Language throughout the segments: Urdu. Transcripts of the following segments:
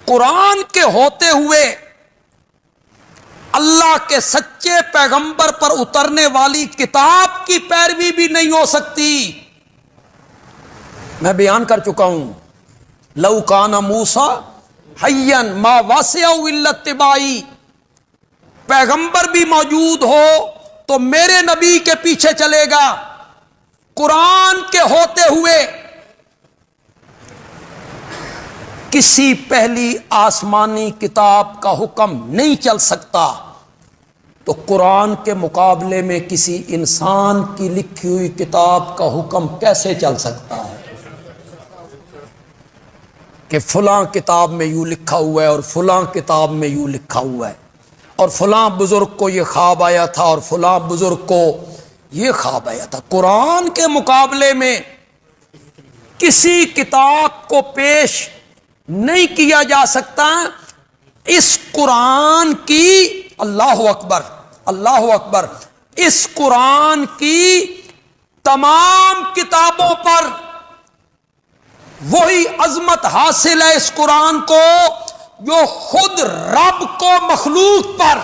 قرآن کے ہوتے ہوئے اللہ کے سچے پیغمبر پر اترنے والی کتاب کی پیروی بھی نہیں ہو سکتی۔ میں بیان کر چکا ہوں، لو کان موسیٰ حیا ما وسعہ الا اتباعی، پیغمبر بھی موجود ہو تو میرے نبی کے پیچھے چلے گا۔ قرآن کے ہوتے ہوئے کسی پہلی آسمانی کتاب کا حکم نہیں چل سکتا، تو قرآن کے مقابلے میں کسی انسان کی لکھی ہوئی کتاب کا حکم کیسے چل سکتا ہے کہ فلاں کتاب میں یوں لکھا ہوا ہے اور فلاں کتاب میں یوں لکھا ہوا ہے، اور فلاں بزرگ کو یہ خواب آیا تھا اور فلاں بزرگ کو یہ خواب آیا تھا۔ قرآن کے مقابلے میں کسی کتاب کو پیش نہیں کیا جا سکتا۔ اس قرآن کی، اللہ اکبر اللہ اکبر، اس قرآن کی تمام کتابوں پر وہی عظمت حاصل ہے اس قرآن کو جو خود رب کو مخلوق پر۔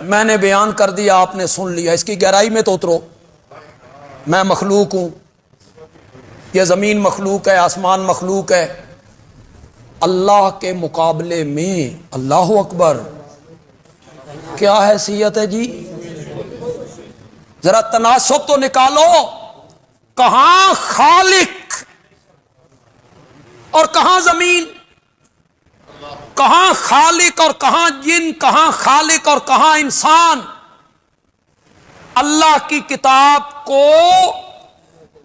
میں نے بیان کر دیا، آپ نے سن لیا، اس کی گہرائی میں تو اترو۔ میں مخلوق ہوں، یہ زمین مخلوق ہے، آسمان مخلوق ہے، اللہ کے مقابلے میں اللہ اکبر کیا حیثیت ہے جی؟ ذرا تناسب تو نکالو، کہاں خالق اور کہاں زمین، کہاں خالق اور کہاں جن، کہاں خالق اور کہاں انسان۔ اللہ کی کتاب کو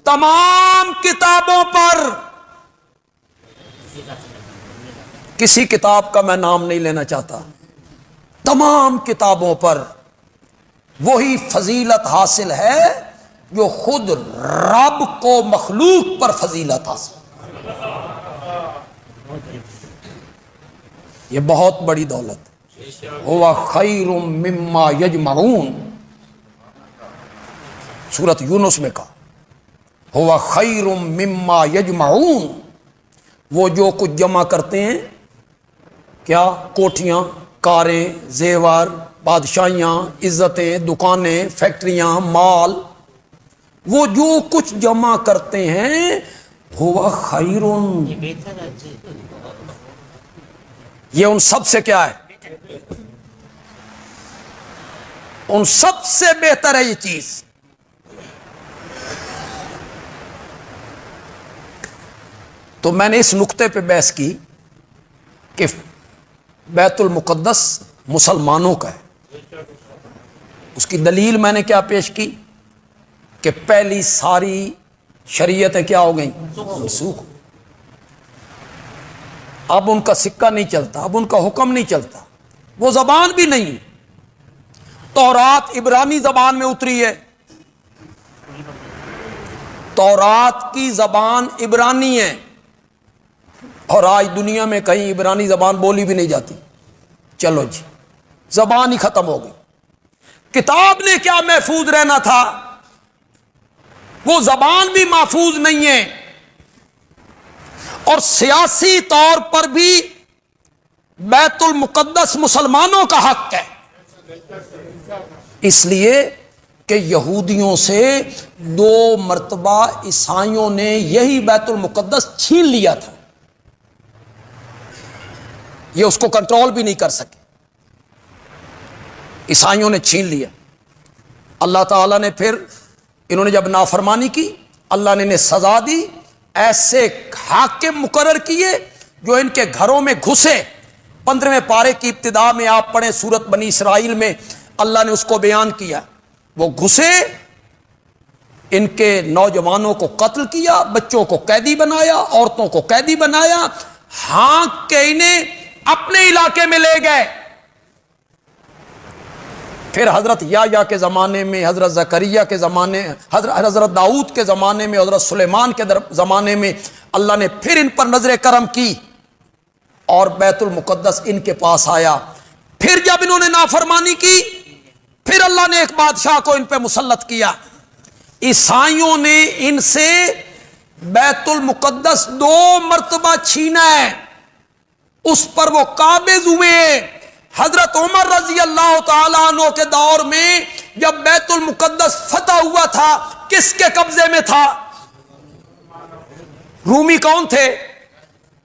تمام کتابوں پر، کسی کتاب کا میں نام نہیں لینا چاہتا، تمام کتابوں پر وہی فضیلت حاصل ہے جو خود رب کو مخلوق پر فضیلت حاصل۔ یہ بہت بڑی دولت ہے۔ ہوا خیر مما یجمعون، سورۃ یونس میں کہا ہوا خیر مما یجمعون، وہ جو کچھ جمع کرتے ہیں، کیا؟ کوٹھیاں، کاریں، زیور، بادشاہیاں، عزتیں، دکانیں، فیکٹریاں، مال، وہ جو کچھ جمع کرتے ہیں ہوا خیر، یہ ان سب سے کیا ہے؟ ان سب سے بہتر ہے یہ چیز۔ تو میں نے اس نقطے پہ بحث کی کہ بیت المقدس مسلمانوں کا ہے۔ اس کی دلیل میں نے کیا پیش کی کہ پہلی ساری شریعتیں کیا ہو گئیں؟ منسوخ۔ اب ان کا سکہ نہیں چلتا، اب ان کا حکم نہیں چلتا، وہ زبان بھی نہیں۔ تورات عبرانی زبان میں اتری ہے، تورات کی زبان عبرانی ہے، اور آج دنیا میں کہیں عبرانی زبان بولی بھی نہیں جاتی۔ چلو جی، زبان ہی ختم ہو گئی۔ کتاب نے کیا محفوظ رہنا تھا، وہ زبان بھی محفوظ نہیں ہے، اور سیاسی طور پر بھی بیت المقدس مسلمانوں کا حق ہے، اس لیے کہ یہودیوں سے 2 مرتبہ عیسائیوں نے یہی بیت المقدس چھین لیا تھا، یہ اس کو کنٹرول بھی نہیں کر سکے، عیسائیوں نے چھین لیا۔ اللہ تعالیٰ نے پھر، انہوں نے جب نافرمانی کی، اللہ نے انہیں سزا دی، ایسے حاکم مقرر کیے جو ان کے گھروں میں گھسے۔ 15ویں پارے کی ابتدا میں آپ پڑھیں سورۃ بنی اسرائیل میں، اللہ نے اس کو بیان کیا۔ وہ گھسے، ان کے نوجوانوں کو قتل کیا، بچوں کو قیدی بنایا، عورتوں کو قیدی بنایا، ہانک کے انہیں اپنے علاقے میں لے گئے۔ پھر حضرت یحییٰ کے زمانے میں، حضرت زکریا کے زمانے، حضرت داؤد کے زمانے میں، حضرت سلیمان کے زمانے میں اللہ نے پھر ان پر نظر کرم کی اور بیت المقدس ان کے پاس آیا۔ پھر جب انہوں نے نافرمانی کی، پھر اللہ نے ایک بادشاہ کو ان پہ مسلط کیا۔ عیسائیوں نے ان سے بیت المقدس 2 مرتبہ چھینا ہے، اس پر وہ قابض ہوئے۔ حضرت عمر رضی اللہ تعالیٰ عنہ کے دور میں جب بیت المقدس فتح ہوا تھا، کس کے قبضے میں تھا؟ رومی کون تھے؟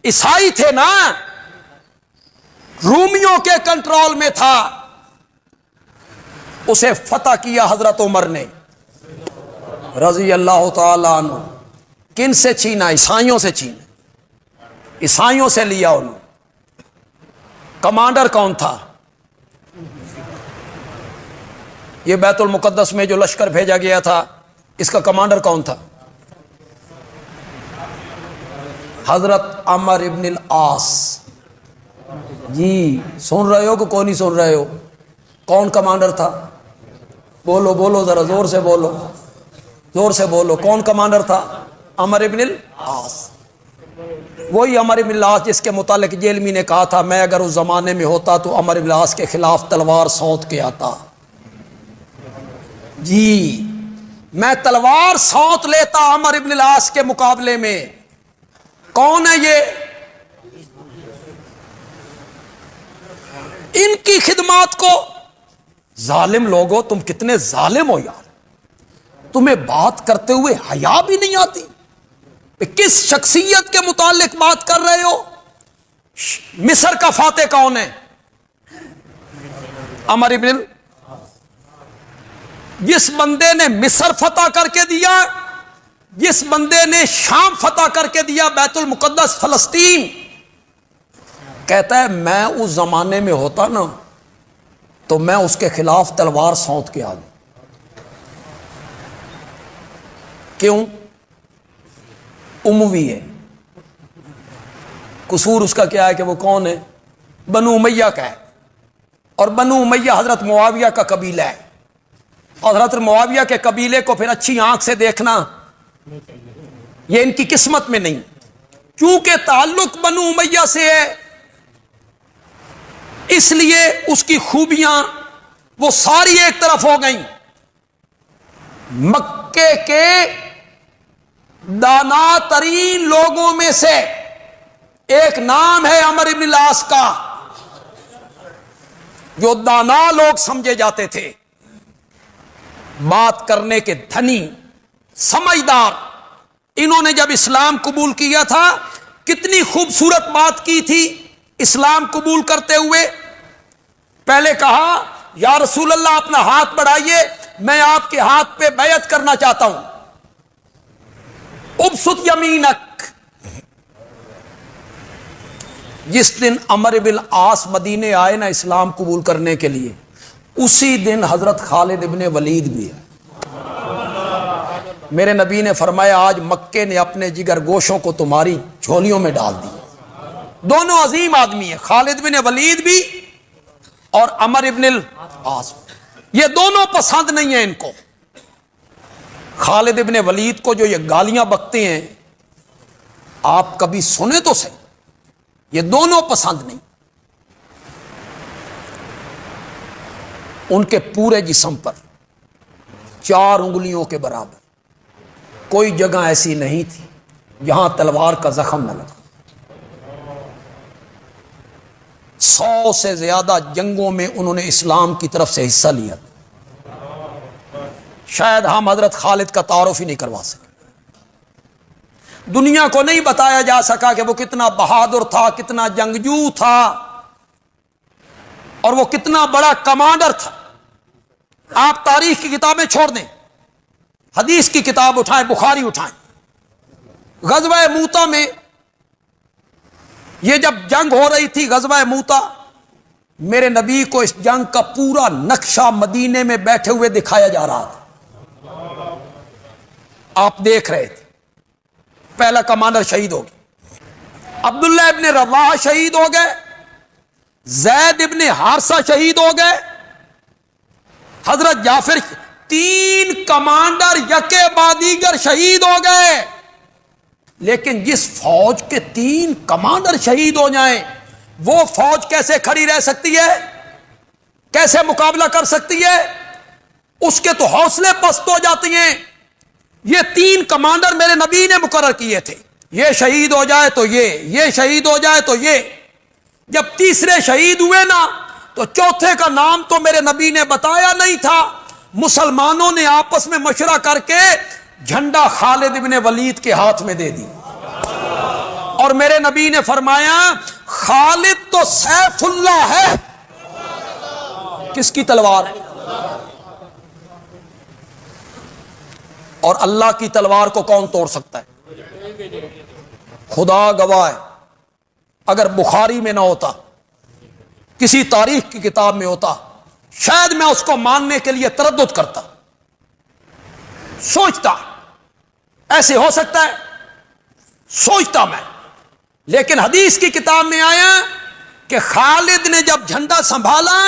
عیسائی تھے نا، رومیوں کے کنٹرول میں تھا۔ اسے فتح کیا حضرت عمر نے رضی اللہ تعالیٰ عنہ۔ کن سے چھینا؟ عیسائیوں سے چھینا، عیسائیوں سے لیا انہوں۔ کمانڈر کون تھا؟ یہ بیت المقدس میں جو لشکر بھیجا گیا تھا، اس کا کمانڈر کون تھا؟ حضرت عمر ابن العاص۔ جی سن رہے ہو کہ کوئی نہیں سن رہے ہو؟ کون کمانڈر تھا؟ بولو بولو ذرا زور سے بولو، زور سے بولو، کون کمانڈر تھا؟ عمر ابن العاص۔ وہی عمر ابن العاص جس کے متعلق جیلمی نے کہا تھا میں اگر اس زمانے میں ہوتا تو عمر ابن العاص کے خلاف تلوار سونت کے آتا۔ جی میں تلوار سونت لیتا عمر ابن العاص کے مقابلے میں۔ کون ہے یہ؟ ان کی خدمات کو ظالم لوگو، تم کتنے ظالم ہو یار، تمہیں بات کرتے ہوئے حیا بھی نہیں آتی؟ کس شخصیت کے متعلق بات کر رہے ہو؟ مصر کا فاتح کون ہے؟ عمر ابن جس بندے نے مصر فتح کر کے دیا، جس بندے نے شام فتح کر کے دیا، بیت المقدس فلسطین، کہتا ہے میں اس زمانے میں ہوتا نا تو میں اس کے خلاف تلوار سونت کے آ جاؤں۔ کیوں؟ اموی ہے۔ قصور اس کا کیا ہے کہ وہ کون ہے؟ بنو امیہ کا ہے، اور بنو امیہ حضرت معاویہ کا قبیلہ ہے، اور حضرت معاویہ کے قبیلے کو پھر اچھی آنکھ سے دیکھنا یہ ان کی قسمت میں نہیں، کیونکہ تعلق بنو امیہ سے ہے اس لیے اس کی خوبیاں وہ ساری ایک طرف ہو گئیں۔ مکے کے دانا ترین لوگوں میں سے ایک نام ہے عمر ابن العاص کا، جو دانا لوگ سمجھے جاتے تھے، بات کرنے کے دھنی، سمجھدار۔ انہوں نے جب اسلام قبول کیا تھا کتنی خوبصورت بات کی تھی اسلام قبول کرتے ہوئے۔ پہلے کہا یا رسول اللہ اپنا ہاتھ بڑھائیے، میں آپ کے ہاتھ پہ بیعت کرنا چاہتا ہوں۔ ابسط یمینک۔ جس دن عمر بن العاص مدینے آئے نا اسلام قبول کرنے کے لیے، اسی دن حضرت خالد ابن ولید بھی ہے۔ میرے نبی نے فرمایا آج مکے نے اپنے جگر گوشوں کو تمہاری جھولیوں میں ڈال دی۔ دونوں عظیم آدمی ہیں، خالد بن ولید بھی اور عمر ابن العاص۔ یہ دونوں پسند نہیں ہیں ان کو۔ خالد ابن ولید کو جو یہ گالیاں بکتے ہیں، آپ کبھی سنے تو صحیح، یہ دونوں پسند نہیں۔ ان کے پورے جسم پر 4 انگلیوں کے برابر کوئی جگہ ایسی نہیں تھی جہاں تلوار کا زخم نہ لگا۔ 100 سے زیادہ جنگوں میں انہوں نے اسلام کی طرف سے حصہ لیا۔ شاید ہم حضرت خالد کا تعارف ہی نہیں کروا سکے، دنیا کو نہیں بتایا جا سکا کہ وہ کتنا بہادر تھا، کتنا جنگجو تھا، اور وہ کتنا بڑا کمانڈر تھا۔ آپ تاریخ کی کتابیں چھوڑ دیں، حدیث کی کتاب اٹھائیں، بخاری اٹھائیں۔ غزوہ موتا میں یہ جب جنگ ہو رہی تھی، غزوہ موتا، میرے نبی کو اس جنگ کا پورا نقشہ مدینے میں بیٹھے ہوئے دکھایا جا رہا تھا، آپ دیکھ رہے تھے۔ پہلا کمانڈر شہید ہو گیا، عبداللہ ابن رواحہ شہید ہو گئے، زید ابن حارثہ شہید ہو گئے، حضرت جعفر، 3 کمانڈر یکے بعد دیگر شہید ہو گئے۔ لیکن جس فوج کے 3 کمانڈر شہید ہو جائیں، وہ فوج کیسے کھڑی رہ سکتی ہے؟ کیسے مقابلہ کر سکتی ہے؟ اس کے تو حوصلے پست ہو جاتی ہیں۔ یہ 3 کمانڈر میرے نبی نے مقرر کیے تھے، یہ شہید ہو جائے تو یہ شہید ہو جائے تو یہ۔ جب تیسرے شہید ہوئے نا تو چوتھے کا نام تو میرے نبی نے بتایا نہیں تھا، مسلمانوں نے آپس میں مشورہ کر کے جھنڈا خالد ابن ولید کے ہاتھ میں دے دی، اور میرے نبی نے فرمایا خالد تو سیف اللہ ہے۔ کس کی تلوار؟ اور اللہ کی تلوار کو کون توڑ سکتا ہے؟ خدا گواہ ہے، اگر بخاری میں نہ ہوتا، کسی تاریخ کی کتاب میں ہوتا، شاید میں اس کو ماننے کے لیے تردد کرتا، سوچتا ایسے ہو سکتا ہے، سوچتا میں، لیکن حدیث کی کتاب میں آیا کہ خالد نے جب جھنڈا سنبھالا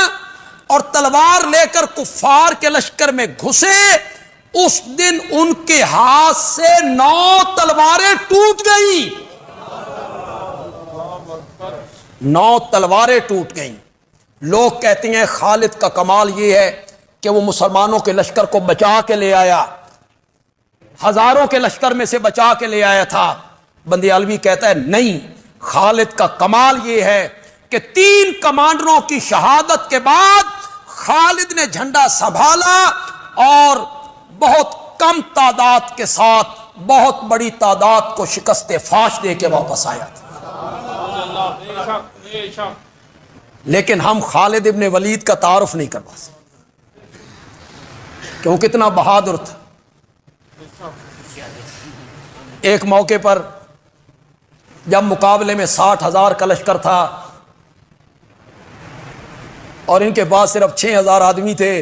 اور تلوار لے کر کفار کے لشکر میں گھسے، اس دن ان کے ہاتھ سے 9 تلواریں ٹوٹ گئیں، 9 تلواریں ٹوٹ گئیں۔ لوگ کہتے ہیں خالد کا کمال یہ ہے کہ وہ مسلمانوں کے لشکر کو بچا کے لے آیا، ہزاروں کے لشکر میں سے بچا کے لے آیا تھا۔ بندی علوی کہتا ہے نہیں، خالد کا کمال یہ ہے کہ 3 کمانڈروں کی شہادت کے بعد خالد نے جھنڈا سنبھالا اور بہت کم تعداد کے ساتھ بہت بڑی تعداد کو شکست فاش دے کے واپس آیا تھا۔ لیکن ہم خالد ابن ولید کا تعارف نہیں کروا سکتے، کیوں کتنا بہادر تھا۔ ایک موقع پر جب مقابلے میں 60,000 کا لشکر تھا اور ان کے پاس صرف 6,000 آدمی تھے،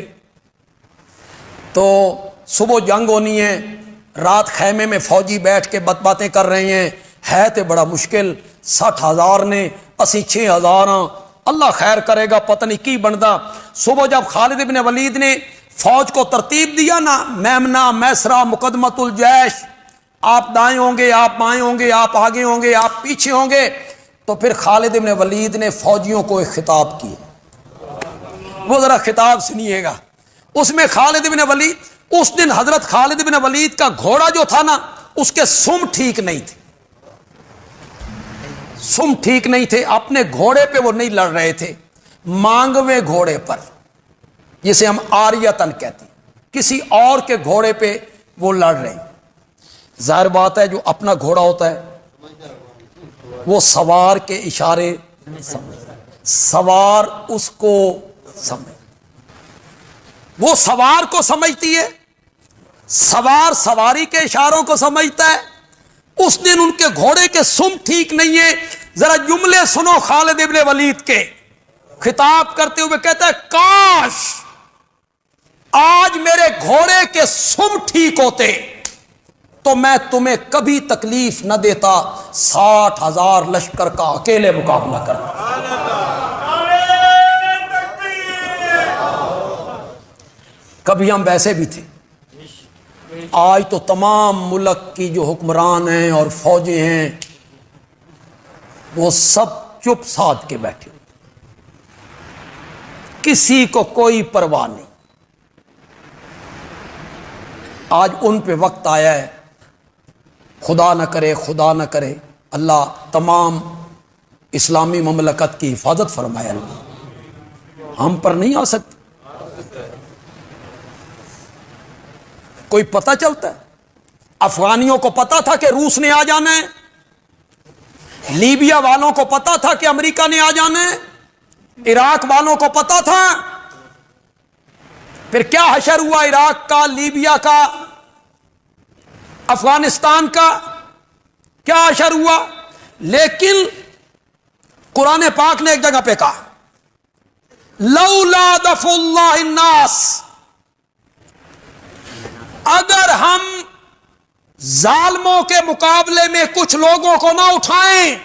تو صبح جنگ ہونی ہے، رات خیمے میں فوجی بیٹھ کے باتیں کر رہے ہیں، ہے تو بڑا مشکل، 60,000 نے اسی 6,000 ہاں، اللہ خیر کرے گا، پتہ نہیں کی بندا۔ صبح جب خالد ابن ولید نے فوج کو ترتیب دیا نا، میمنہ، میسرہ، مقدمۃ الجیش، آپ دائیں ہوں گے، آپ بائیں ہوں گے، آپ آگے ہوں گے، آپ پیچھے ہوں گے، تو پھر خالد ابن ولید نے فوجیوں کو ایک خطاب کیا، وہ ذرا خطاب سنیے گا۔ اس میں خالد ابن ولید، اس دن حضرت خالد ابن ولید کا گھوڑا جو تھا نا، اس کے سم ٹھیک نہیں تھے، سم ٹھیک نہیں تھے، اپنے گھوڑے پہ وہ نہیں لڑ رہے تھے، مانگوے گھوڑے پر، جسے ہم آریتن کہتے ہیں، کسی اور کے گھوڑے پہ وہ لڑ رہے ہیں۔ ظاہر بات ہے جو اپنا گھوڑا ہوتا ہے وہ سوار کے اشارے سوار اس کو سمجھ، وہ سوار کو سمجھتی ہے، سوار سواری کے اشاروں کو سمجھتا ہے۔ اس دن ان کے گھوڑے کے سم ٹھیک نہیں ہے۔ ذرا جملے سنو خالد ابن ولید کے، خطاب کرتے ہوئے کہتا ہے کاش آج میرے گھوڑے کے سم ٹھیک ہوتے تو میں تمہیں کبھی تکلیف نہ دیتا، 60,000 لشکر کا اکیلے مقابلہ کرتا۔ کبھی ہم ویسے بھی تھے، آج تو تمام ملک کی جو حکمران ہیں اور فوجیں ہیں وہ سب چپ سادھ کے بیٹھے، کسی کو کوئی پرواہ نہیں۔ آج ان پہ وقت آیا ہے، خدا نہ کرے، خدا نہ کرے، اللہ تمام اسلامی مملکت کی حفاظت فرمائے، اللہ ہم پر نہیں آ سکتے۔ کوئی پتہ چلتا ہے؟ افغانیوں کو پتا تھا کہ روس نے آ جانا ہے، لیبیا والوں کو پتا تھا کہ امریکہ نے آ جانا ہے، عراق والوں کو پتا تھا، پھر کیا حشر ہوا عراق کا، لیبیا کا، افغانستان کا، کیا حشر ہوا؟ لیکن قرآن پاک نے ایک جگہ پہ کہا لولا دفع اللہ الناس، اگر ہم ظالموں کے مقابلے میں کچھ لوگوں کو نہ اٹھائیں،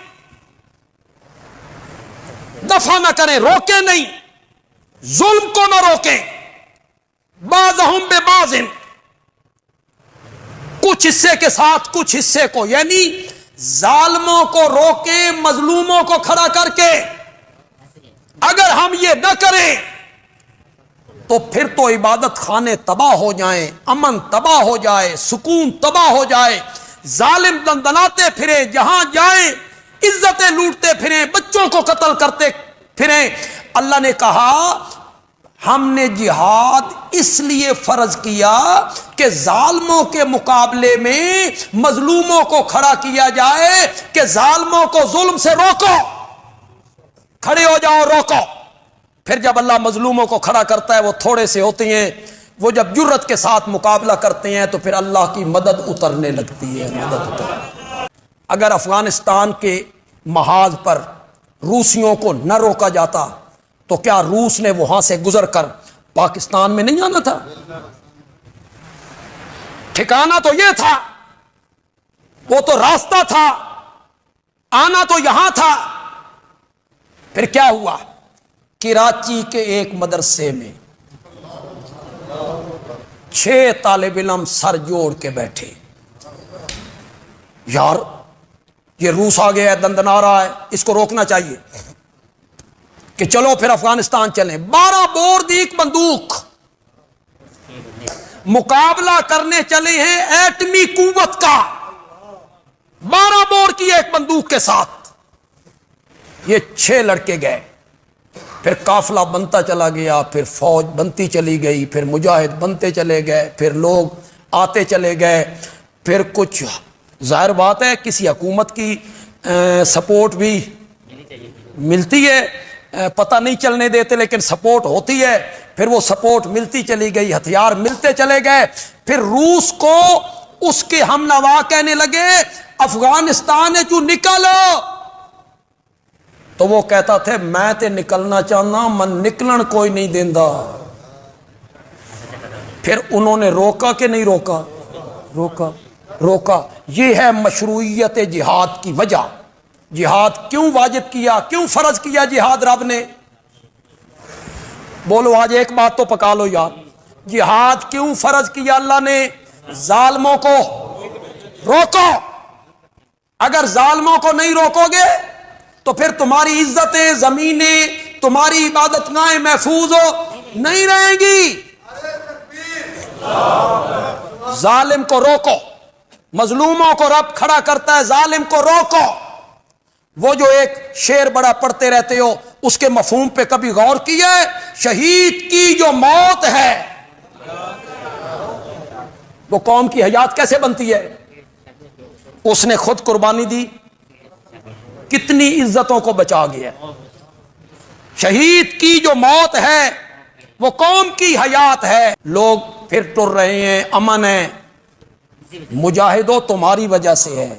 دفع نہ کریں، روکیں نہیں، ظلم کو نہ روکیں، بعضہم ببعض، کچھ حصے کے ساتھ کچھ حصے کو، یعنی ظالموں کو روکیں، مظلوموں کو کھڑا کر کے، اگر ہم یہ نہ کریں تو پھر تو عبادت خانے تباہ ہو جائیں، امن تباہ ہو جائے، سکون تباہ ہو جائے، ظالم دندناتے پھریں جہاں جائیں، عزتیں لوٹتے پھریں، بچوں کو قتل کرتے پھریں۔ اللہ نے کہا ہم نے جہاد اس لیے فرض کیا کہ ظالموں کے مقابلے میں مظلوموں کو کھڑا کیا جائے، کہ ظالموں کو ظلم سے روکو، کھڑے ہو جاؤ، روکو۔ پھر جب اللہ مظلوموں کو کھڑا کرتا ہے وہ تھوڑے سے ہوتے ہیں، وہ جب جرت کے ساتھ مقابلہ کرتے ہیں تو پھر اللہ کی مدد اترنے لگتی ہے، مدد اترنے۔ اگر افغانستان کے محاذ پر روسیوں کو نہ روکا جاتا تو کیا روس نے وہاں سے گزر کر پاکستان میں نہیں آنا تھا؟ ٹھکانہ تو یہ تھا، وہ تو راستہ تھا، آنا تو یہاں تھا۔ پھر کیا ہوا؟ کراچی کے ایک مدرسے میں 6 طالب علم سر جوڑ کے بیٹھے، یار یہ روس آ گیا ہے، دندنا رہا ہے، اس کو روکنا چاہیے کہ چلو پھر افغانستان چلیں۔ 12 بور دی ایک بندوق، مقابلہ کرنے چلے ہیں ایٹمی قوت کا، 12 بور کی ایک بندوق کے ساتھ۔ یہ 6 لڑکے گئے، پھر قافلہ بنتا چلا گیا، پھر فوج بنتی چلی گئی، پھر مجاہد بنتے چلے گئے، پھر لوگ آتے چلے گئے، پھر کچھ ظاہر بات ہے کسی حکومت کی سپورٹ بھی ملتی ہے، پتہ نہیں چلنے دیتے لیکن سپورٹ ہوتی ہے، پھر وہ سپورٹ ملتی چلی گئی، ہتھیار ملتے چلے گئے، پھر روس کو اس کے ہم نوا کہنے لگے افغانستان چو نکلو، تو وہ کہتا تھے میں تے نکلنا چاہنا، من نکلن کوئی نہیں دیندا۔ پھر انہوں نے روکا کہ نہیں روکا؟ روکا۔ یہ ہے مشروعیت جہاد کی وجہ۔ جہاد کیوں واجب کیا، کیوں فرض کیا جہاد رب نے؟ بولو آج ایک بات تو پکا لو یار، جہاد کیوں فرض کیا اللہ نے؟ ظالموں کو روکو۔ اگر ظالموں کو نہیں روکو گے تو پھر تمہاری عزتیں، زمینیں، تمہاری عبادت گاہیں محفوظ نہیں رہیں گی۔ ظالم کو روکو، مظلوموں کو رب کھڑا کرتا ہے، ظالم کو روکو۔ وہ جو ایک شعر بڑا پڑھتے رہتے ہو، اس کے مفہوم پہ کبھی غور کیا ہے؟ شہید کی جو موت ہے وہ قوم کی حیات کیسے بنتی ہے؟ اس نے خود قربانی دی، کتنی عزتوں کو بچا گیا۔ شہید کی جو موت ہے وہ قوم کی حیات ہے۔ لوگ پھر ٹر رہے ہیں، امن ہے، مجاہدوں تمہاری وجہ سے ہے۔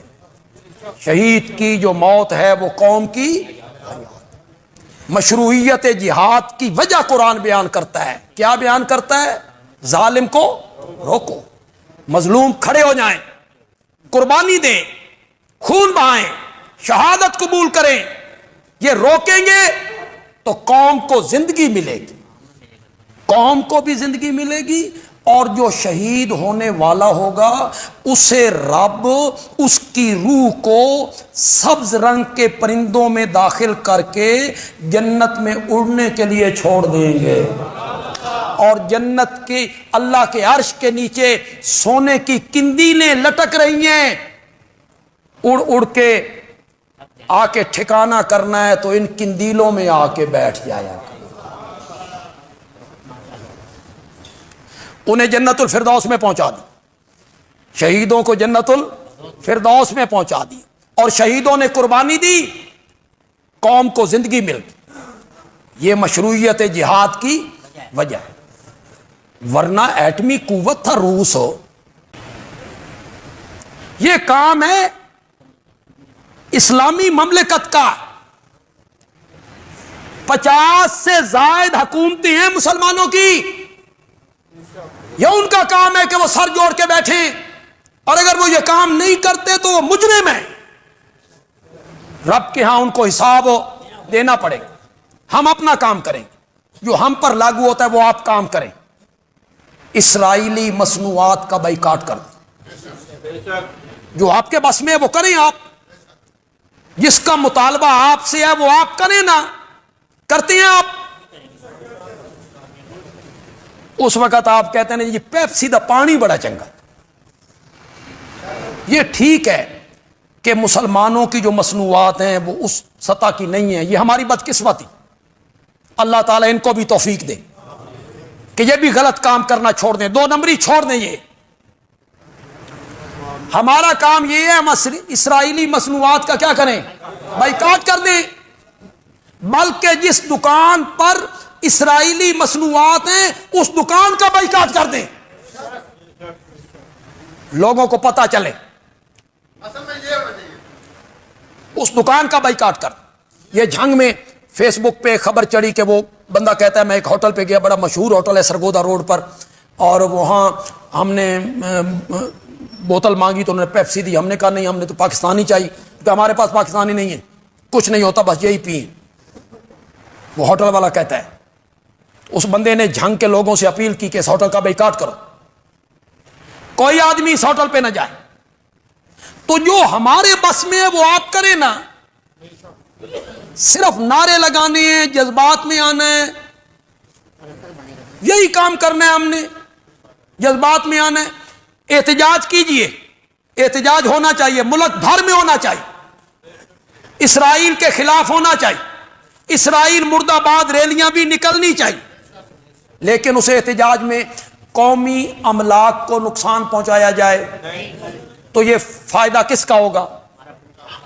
شہید کی جو موت ہے وہ قوم کی حیات۔ مشروعیت جہاد کی وجہ قرآن بیان کرتا ہے۔ کیا بیان کرتا ہے؟ ظالم کو روکو، مظلوم کھڑے ہو جائیں، قربانی دیں، خون بہائیں، شہادت قبول کریں۔ یہ روکیں گے تو قوم کو زندگی ملے گی، قوم کو بھی زندگی ملے گی، اور جو شہید ہونے والا ہوگا اسے رب اس کی روح کو سبز رنگ کے پرندوں میں داخل کر کے جنت میں اڑنے کے لیے چھوڑ دیں گے، اور جنت کے اللہ کے عرش کے نیچے سونے کی قندیلیں لٹک رہی ہیں، اڑ اڑ کے آ کے ٹھکانہ کرنا ہے تو ان قندیلوں میں آ کے بیٹھ جایا۔ انہیں جنت الفردوس میں پہنچا دی، شہیدوں کو جنت الفردوس میں پہنچا دی، اور شہیدوں نے قربانی دی، قوم کو زندگی مل گئی۔ یہ مشروعیت جہاد کی وجہ ہے، ورنہ ایٹمی قوت تھا روس ہو۔ یہ کام ہے اسلامی مملکت کا، 50 سے زائد حکومتیں ہیں مسلمانوں کی، یہ ان کا کام ہے کہ وہ سر جوڑ کے بیٹھیں، اور اگر وہ یہ کام نہیں کرتے تو وہ مجرم ہیں، رب کے ہاں ان کو حساب دینا پڑے گا۔ ہم اپنا کام کریں، جو ہم پر لاگو ہوتا ہے وہ آپ کام کریں۔ اسرائیلی مصنوعات کا بائیکاٹ کر دیں، جو آپ کے بس میں ہے وہ کریں، آپ جس کا مطالبہ آپ سے ہے وہ آپ کریں نا، کرتے ہیں آپ؟ اس وقت آپ کہتے ہیں یہ پیپسی دا پانی بڑا چنگا. یہ ٹھیک ہے کہ مسلمانوں کی جو مصنوعات ہیں وہ اس سطح کی نہیں ہیں, یہ ہماری بدقسمتی. اللہ تعالیٰ ان کو بھی توفیق دے کہ یہ بھی غلط کام کرنا چھوڑ دیں, 2 نمبری چھوڑ دیں. یہ ہمارا کام یہ ہے, ہم اسرائیلی مصنوعات کا کیا کریں, بائیکاٹ کر دیں. بلکہ جس دکان پر اسرائیلی مصنوعات ہیں اس دکان کا بائیکاٹ کر دیں, لوگوں کو پتا چلے. اس دکان کا بائیکاٹ کر. یہ جھنگ میں فیس بک پہ خبر چڑھی کہ وہ بندہ کہتا ہے میں ایک ہوٹل پہ گیا, بڑا مشہور ہوٹل ہے سرگودا روڈ پر, اور وہاں ہم نے بوتل مانگی تو انہوں نے پیپسی دی. ہم نے کہا نہیں, ہم نے تو پاکستانی چاہیے, کہ ہمارے پاس پاکستانی نہیں ہے, کچھ نہیں ہوتا, بس یہی پئیں. وہ ہوٹل والا کہتا ہے. اس بندے نے جھنگ کے لوگوں سے اپیل کی کہ اس ہوٹل کا بائیکاٹ کرو, کوئی آدمی اس ہوٹل پہ نہ جائے. تو جو ہمارے بس میں ہے وہ آپ کریں نا, صرف نعرے لگانے ہیں, جذبات میں آنا ہے, یہی کام کرنا ہے ہم نے, جذبات میں آنا ہے. احتجاج کیجئے, احتجاج ہونا چاہیے, ملک بھر میں ہونا چاہیے, اسرائیل کے خلاف ہونا چاہیے, اسرائیل مرد آباد ریلیاں بھی نکلنی چاہیے. لیکن اس احتجاج میں قومی املاک کو نقصان پہنچایا جائے تو یہ فائدہ کس کا ہوگا,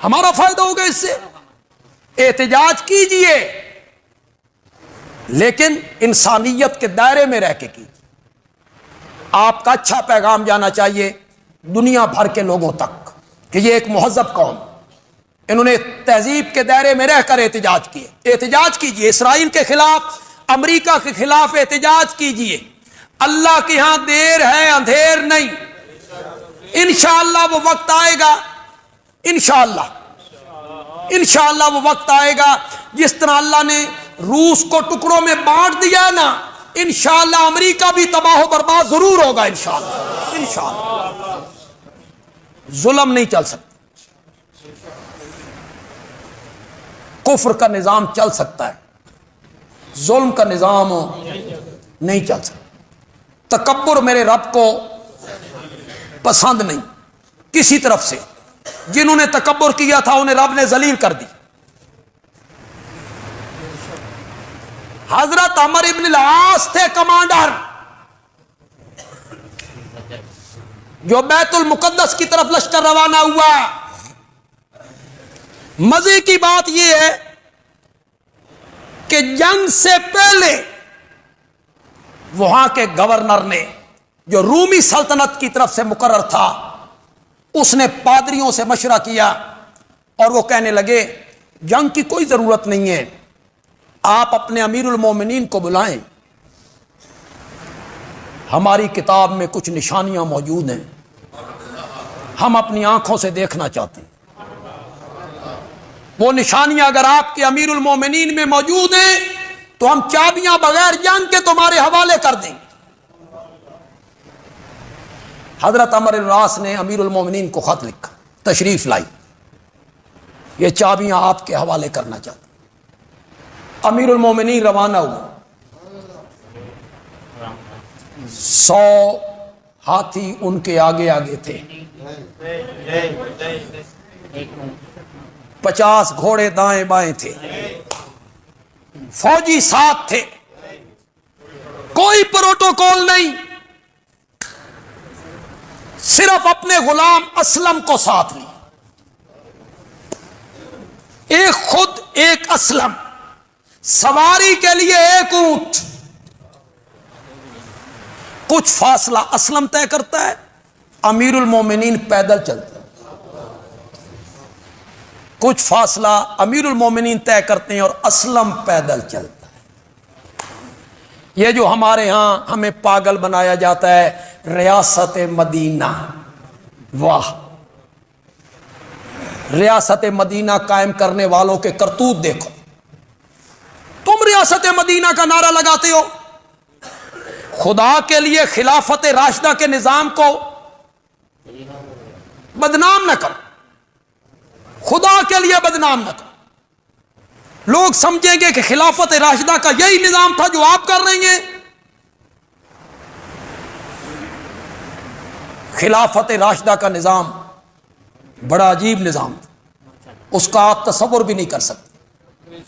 ہمارا فائدہ ہوگا اس سے. احتجاج کیجئے لیکن انسانیت کے دائرے میں رہ کے کیجئے. آپ کا اچھا پیغام جانا چاہیے دنیا بھر کے لوگوں تک کہ یہ ایک مہذب قوم, انہوں نے تہذیب کے دائرے میں رہ کر احتجاج کیے. احتجاج کیجئے, اسرائیل کے خلاف, امریکہ کے خلاف احتجاج کیجئے. اللہ کے ہاں دیر ہے اندھیر نہیں, انشاءاللہ وہ وقت آئے گا, انشاءاللہ وہ وقت آئے گا. جس طرح اللہ نے روس کو ٹکڑوں میں بانٹ دیا نا, انشاءاللہ امریکہ بھی تباہ و برباد ضرور ہوگا انشاءاللہ. ظلم نہیں چل سکتا, کفر کا نظام چل سکتا ہے, ظلم کا نظام نہیں چل سکتا. تکبر میرے رب کو پسند نہیں کسی طرف سے. جنہوں نے تکبر کیا تھا انہیں رب نے ذلیل کر دی. حضرت عمر ابن العاص تھے کمانڈر, جو بیت المقدس کی طرف لشکر روانہ ہوا. مزے کی بات یہ ہے کہ جنگ سے پہلے وہاں کے گورنر نے, جو رومی سلطنت کی طرف سے مقرر تھا, اس نے پادریوں سے مشورہ کیا اور وہ کہنے لگے جنگ کی کوئی ضرورت نہیں ہے, آپ اپنے امیر المومنین کو بلائیں, ہماری کتاب میں کچھ نشانیاں موجود ہیں, ہم اپنی آنکھوں سے دیکھنا چاہتے ہیں. وہ نشانیاں اگر آپ کے امیر المومنین میں موجود ہیں تو ہم چابیاں بغیر جنگ کے تمہارے حوالے کر دیں گے. حضرت عمر بن العاص نے امیر المومنین کو خط لکھا, تشریف لائی, یہ چابیاں آپ کے حوالے کرنا چاہتے ہیں. امیر المومنین روانہ ہوئے. 100 ہاتھی ان کے آگے آگے تھے, 50 گھوڑے دائیں بائیں تھے, فوجی ساتھ تھے, کوئی پروٹوکول نہیں, صرف اپنے غلام اسلم کو ساتھ لی. ایک خود ایک اسلم, سواری کے لیے ایک اونٹ. کچھ فاصلہ اسلم طے کرتا ہے, امیر المومنین پیدل چلتے ہیں. کچھ فاصلہ امیر المومنین طے کرتے ہیں اور اسلم پیدل چلتا ہے. یہ جو ہمارے ہاں ہمیں پاگل بنایا جاتا ہے, ریاست مدینہ, واہ, ریاست مدینہ قائم کرنے والوں کے کرتوت دیکھو. تم ریاست مدینہ کا نعرہ لگاتے ہو, خدا کے لیے خلافت راشدہ کے نظام کو بدنام نہ کرو, خدا کے لیے بدنام نہ کرو. لوگ سمجھیں گے کہ خلافت راشدہ کا یہی نظام تھا جو آپ کر رہے ہیں. خلافت راشدہ کا نظام بڑا عجیب نظام تھا، اس کا آپ تصور بھی نہیں کر سکتے۔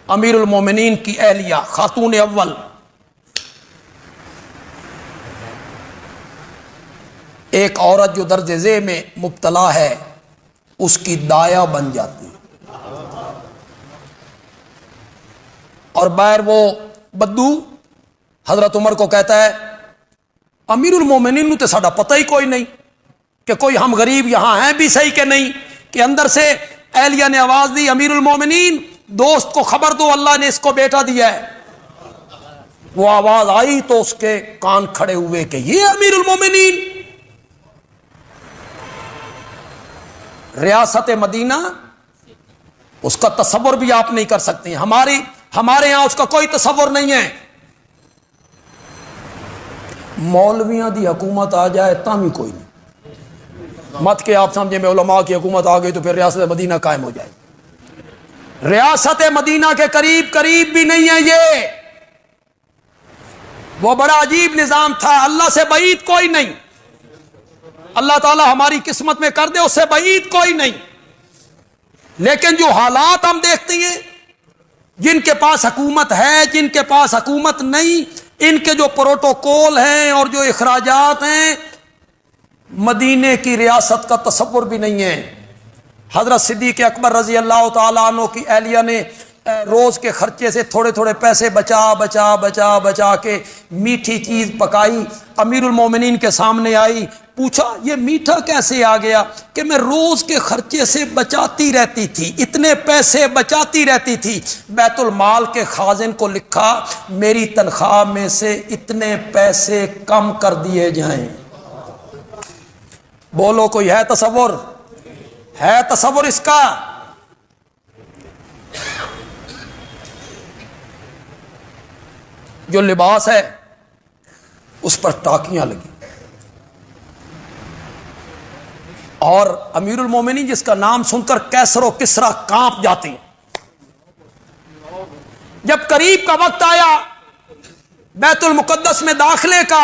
امیر المومنین کی اہلیہ خاتون اول، ایک عورت جو درد ذیل میں مبتلا ہے اس کی دایا بن جاتی ہے، اور باہر وہ بدو حضرت عمر کو کہتا ہے امیر المومنین نو تے ساڈا پتہ ہی کوئی نہیں کہ کوئی ہم غریب یہاں ہیں بھی صحیح کہ نہیں، کہ اندر سے اہلیہ نے آواز دی امیر المومنین دوست کو خبر دو اللہ نے اس کو بیٹا دیا ہے۔ وہ آواز آئی تو اس کے کان کھڑے ہوئے کہ یہ امیر المومنین۔ ریاست مدینہ اس کا تصور بھی آپ نہیں کر سکتے، ہمارے یہاں اس کا کوئی تصور نہیں ہے۔ مولویاں دی حکومت آ جائے تاہم کوئی نہیں، مت کہ آپ سمجھیں میں علماء کی حکومت آ گئی تو پھر ریاست مدینہ قائم ہو جائے۔ ریاست مدینہ کے قریب بھی نہیں ہے یہ، وہ بڑا عجیب نظام تھا، اللہ سے بعید کوئی نہیں، اللہ تعالی ہماری قسمت میں کر دے اس سے بعید کوئی نہیں۔ لیکن جو حالات ہم دیکھتے ہیں، جن کے پاس حکومت ہے جن کے پاس حکومت نہیں، ان کے جو پروٹوکول ہیں اور جو اخراجات ہیں، مدینے کی ریاست کا تصور بھی نہیں ہے۔ حضرت صدیق اکبر رضی اللہ تعالیٰ عنہ کی اہلیہ نے روز کے خرچے سے تھوڑے تھوڑے پیسے بچا کے میٹھی چیز پکائی، امیر المومنین کے سامنے آئی، پوچھا یہ میٹھا کیسے آ گیا؟ کہ میں روز کے خرچے سے بچاتی رہتی تھی، اتنے پیسے بچاتی رہتی تھی، بیت المال کے خازن کو لکھا میری تنخواہ میں سے اتنے پیسے کم کر دیے جائیں۔ بولو کوئی ہے تصور؟ ہے تصور اس کا؟ جو لباس ہے اس پر ٹاکیاں لگی، اور امیر المومنین جس کا نام سن کر کیسر و کسرا کانپ جاتے ہیں۔ جب قریب کا وقت آیا بیت المقدس میں داخلے کا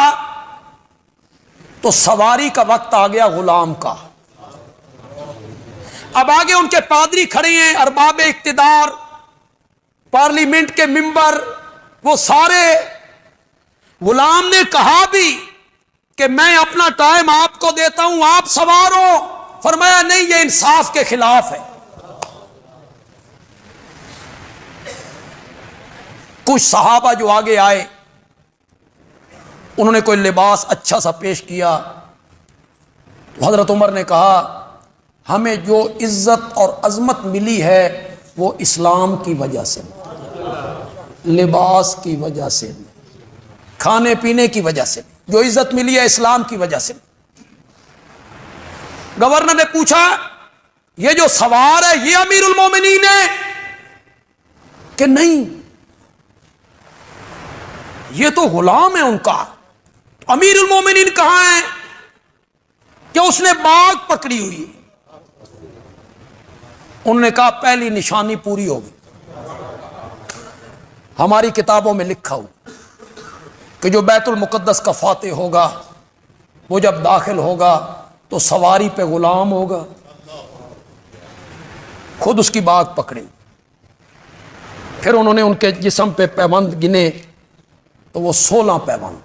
تو سواری کا وقت آ گیا غلام کا۔ اب آگے ان کے پادری کھڑے ہیں، ارباب اقتدار، پارلیمنٹ کے ممبر، وہ سارے۔ غلام نے کہا بھی کہ میں اپنا ٹائم آپ کو دیتا ہوں، آپ سوار ہو۔ فرمایا نہیں، یہ انصاف کے خلاف ہے۔ کچھ صحابہ جو آگے آئے انہوں نے کوئی لباس اچھا سا پیش کیا، حضرت عمر نے کہا ہمیں جو عزت اور عظمت ملی ہے وہ اسلام کی وجہ سے، لباس کی وجہ سے، کھانے پینے کی وجہ سے، جو عزت ملی ہے اسلام کی وجہ سے۔ گورنر نے پوچھا یہ جو سوار ہے یہ امیر المومنین ہے؟ کہ نہیں، یہ تو غلام ہے ان کا۔ امیر المومنین کہاں ہے؟ کہ اس نے باغ پکڑی ہوئی۔ انہوں نے کہا پہلی نشانی پوری ہوگی، ہماری کتابوں میں لکھا ہو کہ جو بیت المقدس کا فاتح ہوگا وہ جب داخل ہوگا تو سواری پہ غلام ہوگا، خود اس کی باغ پکڑی۔ پھر انہوں نے ان کے جسم پہ پیوند گنے تو وہ 16 پیوند۔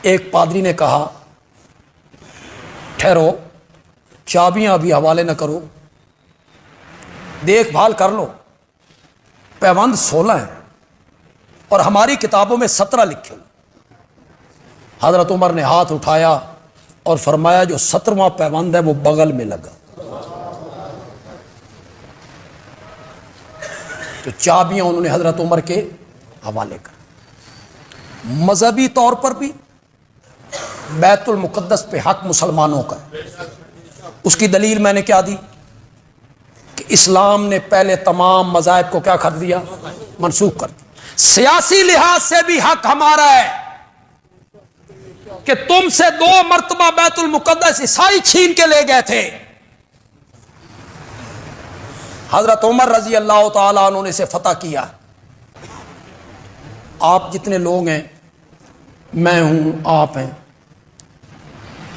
ایک پادری نے کہا ٹھہرو، چابیاں ابھی حوالے نہ کرو، دیکھ بھال کر لو، پیوند 16 ہیں اور ہماری کتابوں میں 17 لکھے۔ حضرت عمر نے ہاتھ اٹھایا اور فرمایا جو 17واں پیوند ہے وہ بغل میں لگا۔ تو چابیاں انہوں نے حضرت عمر کے حوالے کر۔ مذہبی طور پر بھی بیت المقدس پہ حق مسلمانوں کا ہے۔ اس کی دلیل میں نے کیا دی کہ اسلام نے پہلے تمام مذاہب کو کیا کر دیا؟ منسوخ کر دیا۔ سیاسی لحاظ سے بھی حق ہمارا ہے کہ تم سے 2 مرتبہ بیت المقدس عیسائی چھین کے لے گئے تھے، حضرت عمر رضی اللہ تعالیٰ عنہ نے اسے فتح کیا، آپ جتنے لوگ ہیں، میں ہوں، آپ ہیں،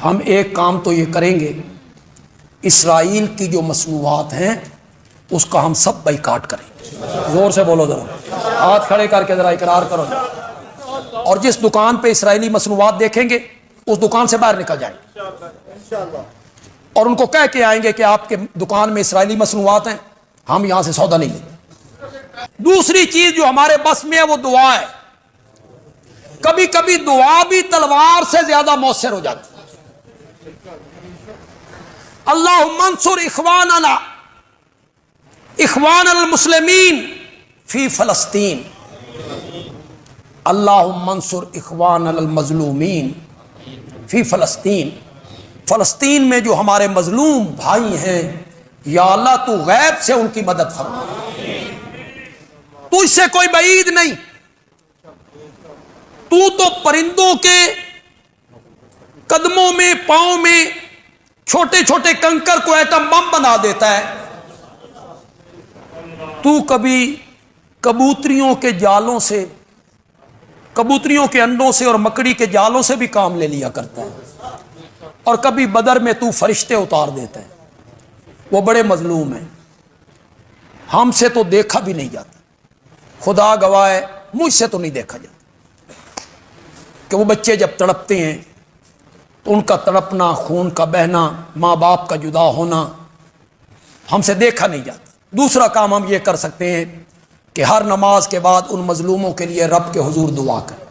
ہم ایک کام تو یہ کریں گے، اسرائیل کی جو مصنوعات ہیں اس کا ہم سب بائیکاٹ کریں گے۔ زور سے بولو ذرا، ہاتھ کھڑے کر کے ذرا اقرار کرو، اور جس دکان پہ اسرائیلی مصنوعات دیکھیں گے اس دکان سے باہر نکل جائیں گے اور ان کو کہہ کے آئیں گے کہ آپ کے دکان میں اسرائیلی مصنوعات ہیں، ہم یہاں سے سودا نہیں لیں۔ دوسری چیز جو ہمارے بس میں ہے وہ دعا ہے۔ کبھی کبھی دعا بھی تلوار سے زیادہ مؤثر ہو جاتی ہے۔ اللہم انصر اخواننا اخوان المسلمین فی فلسطین، اللہم انصر اخوان المظلومین فی فلسطین، فلسطین میں جو ہمارے مظلوم بھائی ہیں، یا اللہ تو غیب سے ان کی مدد فرما، تو اس سے کوئی بعید نہیں، تو پرندوں کے قدموں میں، پاؤں میں چھوٹے چھوٹے کنکر کو ایٹم بم بنا دیتا ہے، تو کبھی کبوتریوں کے جالوں سے، کبوتریوں کے انڈوں سے اور مکڑی کے جالوں سے بھی کام لے لیا کرتا ہے، اور کبھی بدر میں تو فرشتے اتار دیتا ہے۔ وہ بڑے مظلوم ہیں، ہم سے تو دیکھا بھی نہیں جاتا، خدا گواہ ہے مجھ سے تو نہیں دیکھا جاتا، کہ وہ بچے جب تڑپتے ہیں تو ان کا تڑپنا، خون کا بہنا، ماں باپ کا جدا ہونا ہم سے دیکھا نہیں جاتا۔ دوسرا کام ہم یہ کر سکتے ہیں کہ ہر نماز کے بعد ان مظلوموں کے لیے رب کے حضور دعا کریں۔